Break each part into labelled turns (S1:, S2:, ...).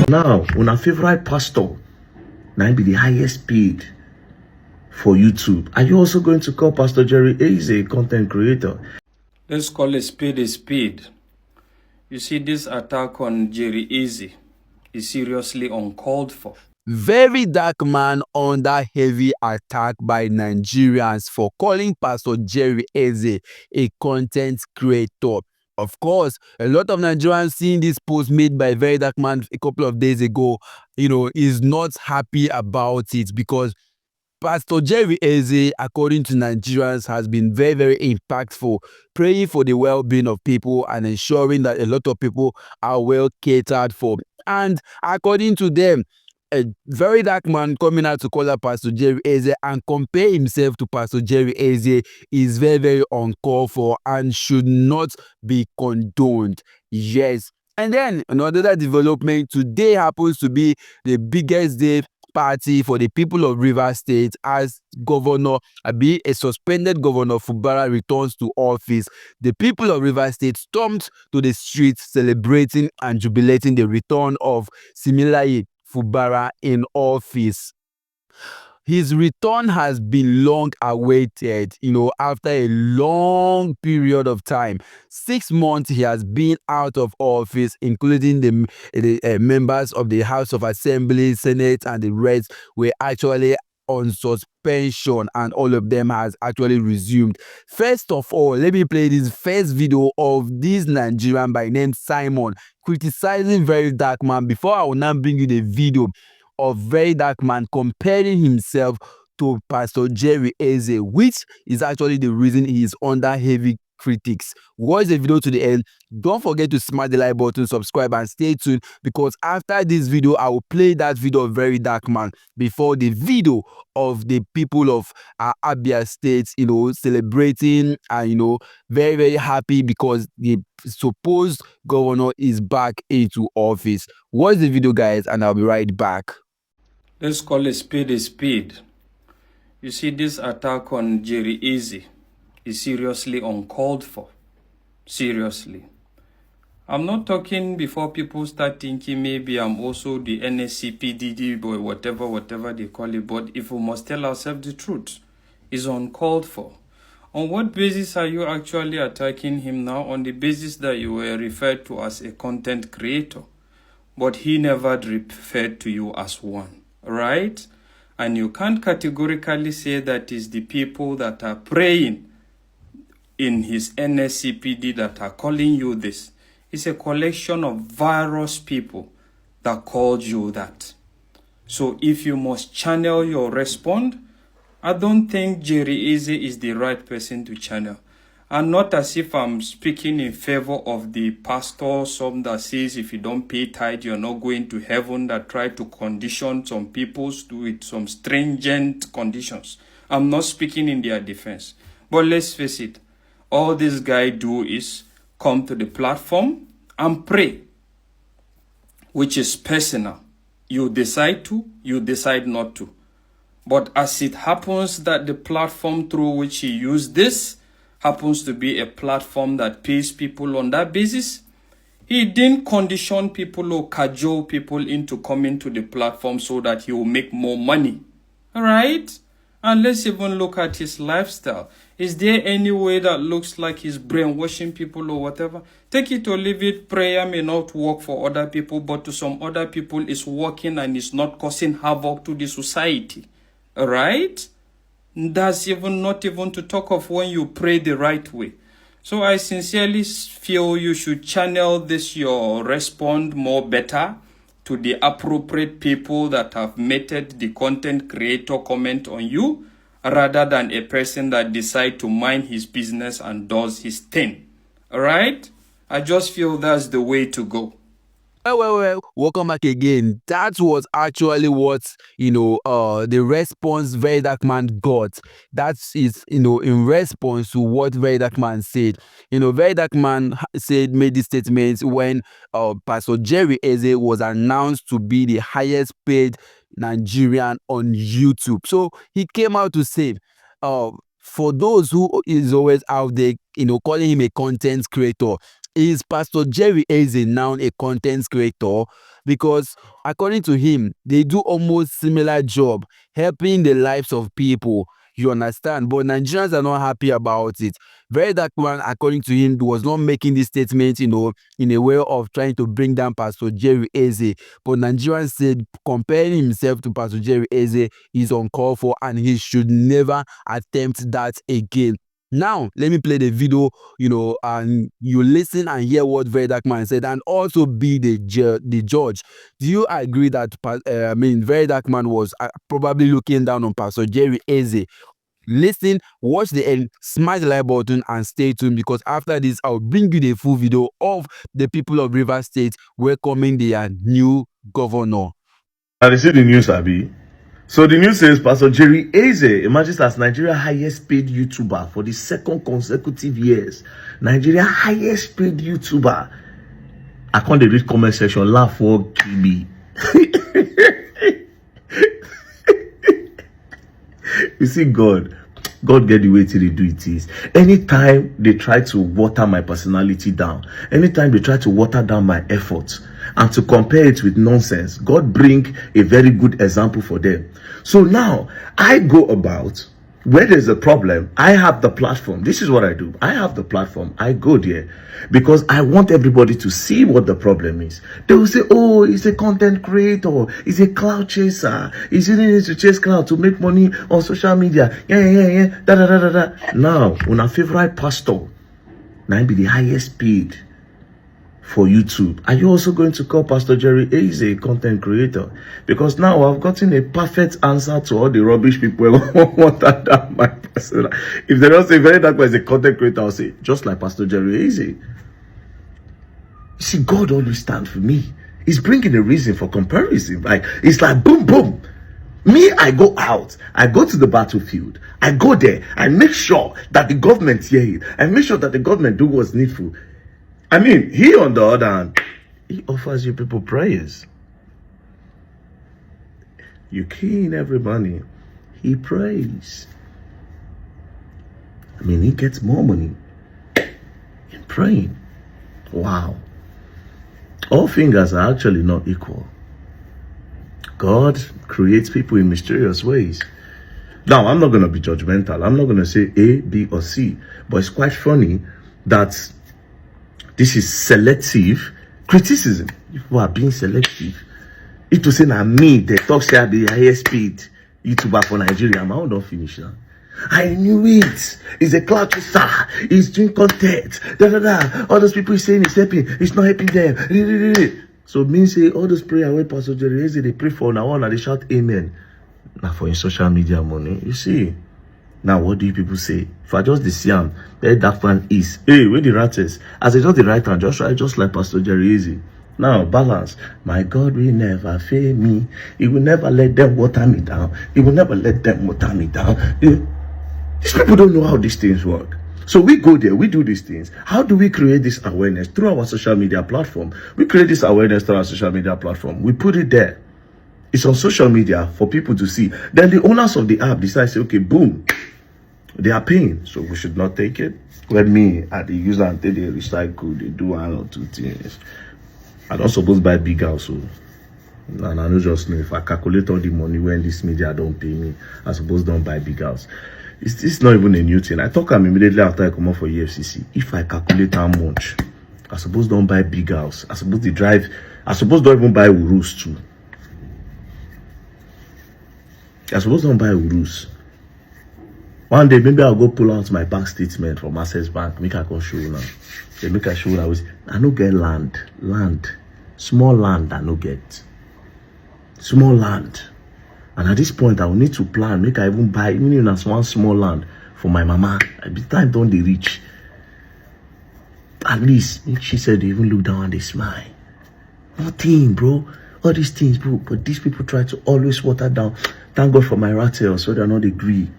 S1: Now, una favorite pastor, now be the highest paid for YouTube. Are you also going to call Pastor Jerry Eze a content creator?
S2: Let's call a speed. You see, this attack on Jerry Eze is seriously uncalled for.
S3: Verydarkman under heavy attack by Nigerians for calling Pastor Jerry Eze a content creator. Of course, a lot of Nigerians seeing this post made by Verydarkman a couple of days ago, is not happy about it because Pastor Jerry Eze, according to Nigerians, has been very, very impactful, praying for the well-being of people and ensuring that a lot of people are well catered for. And according to them, a Verydarkman coming out to call out Pastor Jerry Eze and compare himself to Pastor Jerry Eze is very, very uncalled for and should not be condoned. Yes. And then another development today happens to be the biggest day party for the people of Rivers State as a suspended governor Fubara returns to office. The people of Rivers State stormed to the streets celebrating and jubilating the return of Similaye Fubara in office. His return has been long awaited, after a long period of time. 6 months he has been out of office, including the members of the House of Assembly, Senate, and the rest were actually on suspension, and all of them has actually resumed. First of all, let me play this first video of this Nigerian by name Simon criticizing Verydarkman before I will now bring you the video of Verydarkman comparing himself to Pastor Jerry Eze, which is actually the reason he is under heavy critics. Watch the video to the end. Don't forget to smash the like button, subscribe, and stay tuned because after this video, I will play that video of Verydarkman before the video of the people of Abia State, celebrating and, very, very happy because the supposed governor is back into office. Watch the video, guys, and I'll be right back.
S2: Let's call a speed. You see, this attack on Jerry Eze is seriously uncalled for. Seriously. I'm not talking before people start thinking maybe I'm also the NSCPD boy, whatever they call it. But if we must tell ourselves the truth, it's uncalled for. On what basis are you actually attacking him now? On the basis that you were referred to as a content creator. But he never referred to you as one. Right? And you can't categorically say that is the people that are praying in his NSCPD that are calling you this. It's a collection of various people that called you that. So if you must channel your response, I don't think Jerry Eze is the right person to channel. And not as if I'm speaking in favor of the pastor, some that says if you don't pay tithe, you're not going to heaven, that try to condition some people with some stringent conditions. I'm not speaking in their defense. But let's face it, all this guy do is come to the platform and pray, which is personal. You decide to, you decide not to. But as it happens that the platform through which he used this happens to be a platform that pays people on that basis, he didn't condition people or cajole people into coming to the platform so that he will make more money. All right? And let's even look at his lifestyle. Is there any way that looks like he's brainwashing people or whatever? Take it or leave it. Prayer may not work for other people, but to some other people it's working and it's not causing havoc to the society. All right? That's not even to talk of when you pray the right way. So I sincerely feel you should channel your response more better to the appropriate people that have meted the content creator comment on you, rather than a person that decides to mind his business and does his thing. All right? I just feel that's the way to go.
S3: Well, welcome back again. That was actually what, the response Verydarkman got. That is, in response to what Verydarkman said. Verydarkman made this statement when Pastor Jerry Eze was announced to be the highest paid Nigerian on YouTube. So he came out to say, for those who is always out there, calling him a content creator, is Pastor Jerry Eze now a content creator? Because according to him, they do almost similar job helping the lives of people. You understand? But Nigerians are not happy about it. Verydarkman, according to him, was not making this statement, in a way of trying to bring down Pastor Jerry Eze. But Nigerians said comparing himself to Pastor Jerry Eze is uncalled for, and he should never attempt that again. Now, let me play the video, and you listen and hear what Verydarkman said, and also be the judge. Do you agree that, Verydarkman was probably looking down on Pastor Jerry Eze? Listen, watch the end, smash the like button, and stay tuned, because after this, I'll bring you the full video of the people of Rivers State welcoming their new governor.
S1: And you see the news, Abi. So the news says Pastor Jerry Eze emerges as Nigeria's highest paid YouTuber for the second consecutive years. Nigeria highest paid YouTuber. I can't read comment section, laugh for Kibi. You see, God get the way to they do it is. Anytime they try to water my personality down, anytime they try to water down my efforts and to compare it with nonsense, God bring a very good example for them. So now I go about where there's a problem. I have the platform. This is what I do. I have the platform. I go there because I want everybody to see what the problem is. They will say, oh, he's a content creator, he's a cloud chaser, he's using it to chase cloud to make money on social media. Yeah. Now, when a favorite pastor, now be the highest paid for YouTube, are you also going to call Pastor Jerry Eze a content creator? Because now I've gotten a perfect answer to all the rubbish people want that my personal. If they don't say Verydarkman is a content creator, I'll say just like Pastor Jerry Eze. You see, God always stands for me. He's bringing a reason for comparison. Like it's like boom, boom. Me, I go out, I go to the battlefield, I go there, I make sure that the government hear it, I make sure that the government do what's needful. I mean, he on the other hand, he offers you people prayers. You key in every money, he prays. I mean, he gets more money in praying. Wow. All fingers are actually not equal. God creates people in mysterious ways. Now, I'm not going to be judgmental. I'm not going to say A, B, or C. But it's quite funny that this is selective criticism. People are being selective. If to say now me, they talk say I be the highest paid YouTuber for Nigeria, my own don't finish now. I knew it. He's a cloud chaser. He's doing content. All those people saying he's helping. He's not helping them. So means say all those prayer where Pastor Jerry Eze they pray for now and they shout amen. Now for in social media money, you see. Now what do you people say? If I just see him, Verydarkman is. Hey, where the rat is? As I just the right hand, just right, just like Pastor Jerry Eze. Now balance. My God will never fail me. He will never let them water me down. He will never let them water me down. These people don't know how these things work. So we go there, we do these things. How do we create this awareness? Through our social media platform. We create this awareness through our social media platform. We put it there. It's on social media for people to see. Then the owners of the app decide, say, okay, boom, they are paying, so we should not take it. Let me, at the user, until they recycle, they do one or two things. I don't suppose buy big house, so. And I don't just know if I calculate all the money when this media don't pay me, I suppose don't buy big house. It's not even a new thing. I talk immediately after I come out for EFCC. If I calculate how much, I suppose don't buy big house. I suppose they drive. I suppose don't even buy Urus too. I suppose don't buy Urus. One day maybe I'll go pull out my bank statement from Access Bank. Make I can show you now. They make I show you now. I no get land. Small land I no get. Small land. And at this point, I will need to plan. Make I even buy, even as one small land for my mama. At the time, don't they reach? At least, she said they even look down and they smile. Nothing, bro. All these things, bro. But these people try to always water down. Thank God for my rattles, so they're not agree.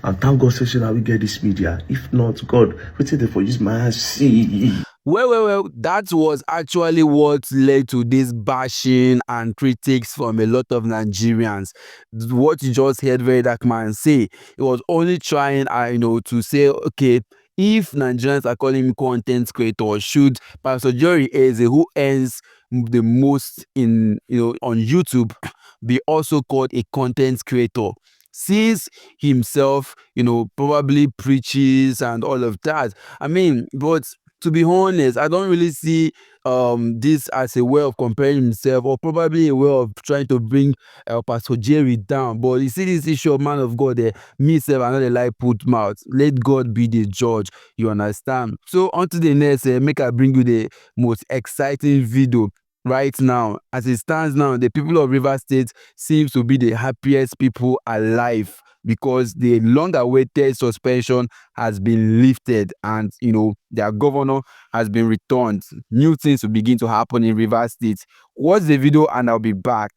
S1: And thank God, so that we get this media. If not, God, wait till they for use my eyes see.
S3: Well, that was actually what led to this bashing and critics from a lot of Nigerians. What you just heard Verydarkman say, he was only trying, to say, okay, if Nigerians are calling me content creator, should Pastor Jerry Eze, who earns the most in, on YouTube, be also called a content creator? Since himself, probably preaches and all of that. I mean, but to be honest, I don't really see this as a way of comparing himself, or probably a way of trying to bring Pastor Jerry down. But you see this issue of man of God there, me self, I know the lie put mouth. Let God be the judge. You understand? So on to the next, make I bring you the most exciting video. Right now, as it stands now, the people of River State seems to be the happiest people alive, because the long-awaited suspension has been lifted, and their governor has been returned. New things will begin to happen in River State. Watch the video and I'll be back.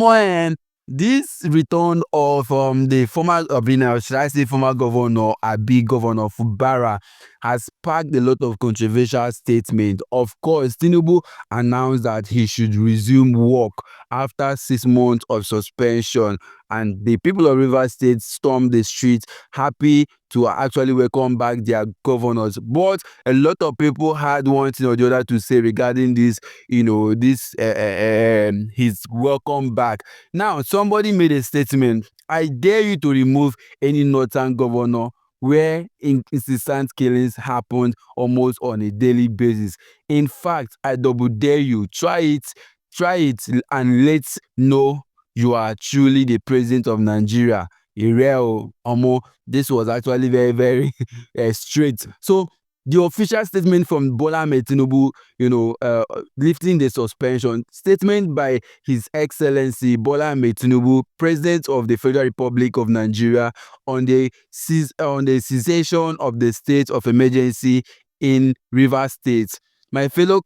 S3: And this return of the former, should I say former governor, Abi Governor Fubara, has sparked a lot of controversial statements. Of course, Tinubu announced that he should resume work after 6 months of suspension, and the people of Rivers State stormed the streets happy to actually welcome back their governors. But a lot of people had one thing or the other to say regarding this, his welcome back. Now, somebody made a statement: I dare you to remove any northern governor where incessant killings happened almost on a daily basis. In fact, I double dare you. Try it, and let's know you are truly the president of Nigeria. Ireo, Omo, this was actually very, very straight. So the official statement from Bola Ahmed Tinubu, lifting the suspension. Statement by His Excellency Bola Ahmed Tinubu, President of the Federal Republic of Nigeria, on the cessation of the state of emergency in Rivers State. My fellow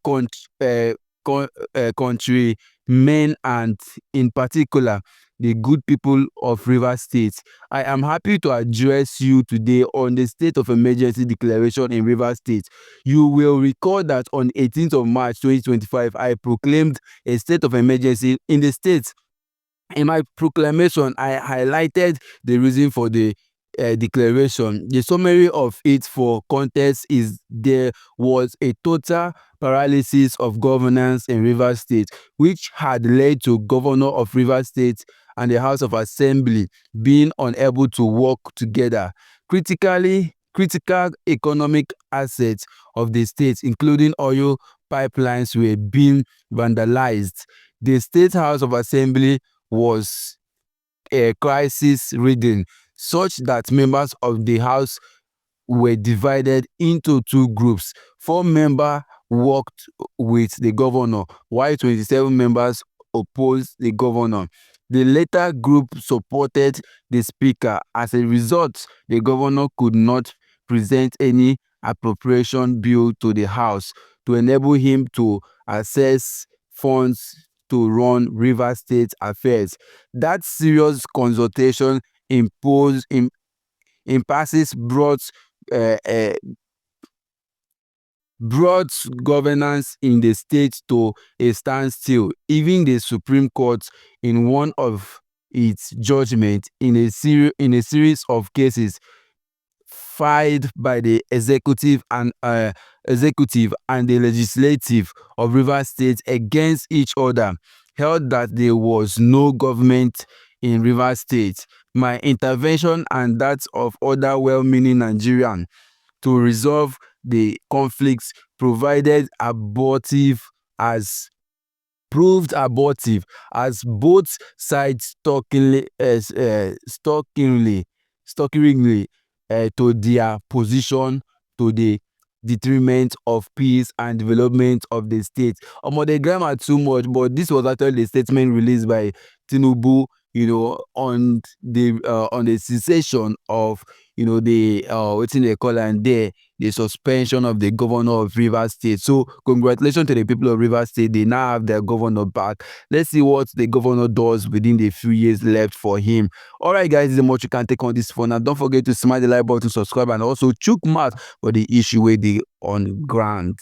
S3: countrymen, and in particular the good people of Rivers State, I am happy to address you today on the state of emergency declaration in Rivers State. You will recall that on 18th of March 2025, I proclaimed a state of emergency in the state. In my proclamation, I highlighted the reason for the declaration. The summary of it for context is there was a total paralysis of governance in Rivers State, which had led to Governor of Rivers State and the House of Assembly being unable to work together. Critical economic assets of the state, including oil pipelines, were being vandalized. The State House of Assembly was crisis-ridden, such that members of the House were divided into two groups. 4 members worked with the governor, while 27 members opposed the governor. The latter group supported the speaker. As a result, the governor could not present any appropriation bill to the House to enable him to access funds to run Rivers State affairs. That serious consultation imposed impasses uh, uh, brought governance in the state to a standstill. Even the Supreme Court, in one of its judgments in a series of cases filed by the executive and the legislative of Rivers State against each other, held that there was no government in Rivers State. My intervention and that of other well-meaning Nigerians to resolve the conflicts proved abortive, as both sides stalkeringly to their position to the detriment of peace and development of the state. The grammar too much, but this was actually the statement released by Tinubu, on the cessation of the wetin they call am there, the suspension of the governor of Rivers State. So congratulations to the people of Rivers State. They now have their governor back. Let's see what the governor does within the few years left for him. All right, guys, this is much you can take on this phone. And don't forget to smash the like button, subscribe, and also chook mouth for the issue with the on ground.